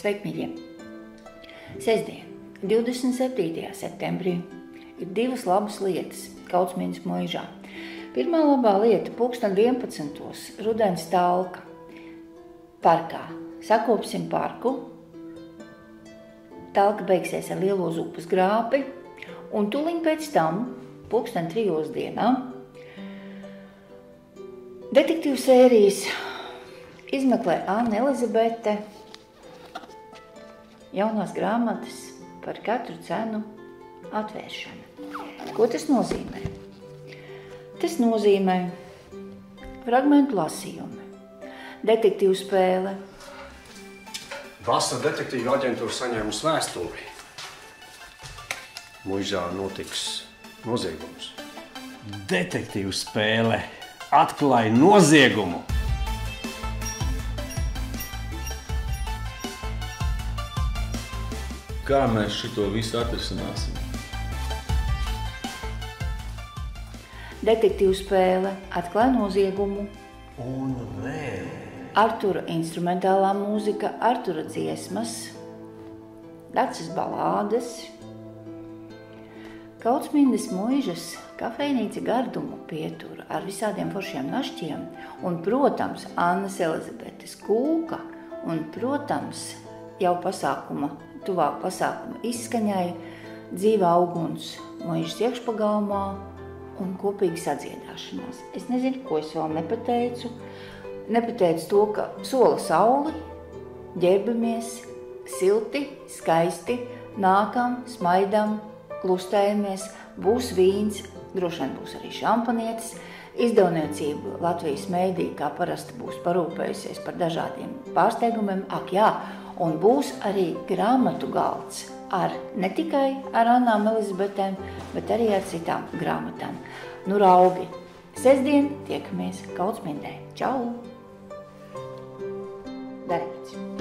Sveikmīļie! Sestdien, 27. septembrī, ir divas labas lietas Kaucmīnas muižā. Pirmā labā lieta – 11. rudens talka parkā. Sakopsim parku. Talka beigsies ar lielo zupas grāpi, un tuliņ pēc tam, 3. dienā, detektīvu sērijas izmeklē Anna Elizabete jaunās grāmatas par katru cenu atvēršanu. Ko tas nozīmē? Tas nozīmē fragmentu lasījumu, detektīvu spēle. Vasara detektīva aģentūra saņēmusi vēstuli. Muižā notiks noziegums. Detektīvu spēle atklāja noziegumu. Kā mēs šito visu atrisināsim? Detektīvu spēle atklāja noziegumu. Un vēl. Artura instrumentālā mūzika, Artura dziesmas, Dacas balādes, Kaucmīnas muižas kafejnīca gardumu pietura ar visādiem foršiem našķiem un, protams, Annas Elizabetes kūka un, protams, jau tuvāk pasākuma izskaņai dzīvā uguns muižas iekšpagalmā un kopīgi sadziedāšanās. Es nezinu, ko es vēl nepateicu. Nepateicu to, ka sola sauli, ģērbamies, silti, skaisti, nākam, smaidam, klustējamies, būs vīns, droši vien būs arī šampanietis. Izdevniecība Latvijas mēdī, kā parasti, būs parūpējusies par dažādiem pārsteigumiem. Ak jā, un būs arī grāmatu galds ne tikai ar Annām Elizabetēm, bet arī ar citām grāmatām. Nu, raugi! Sestdien tiekamies Kaucmīnē. Čau! Darīts!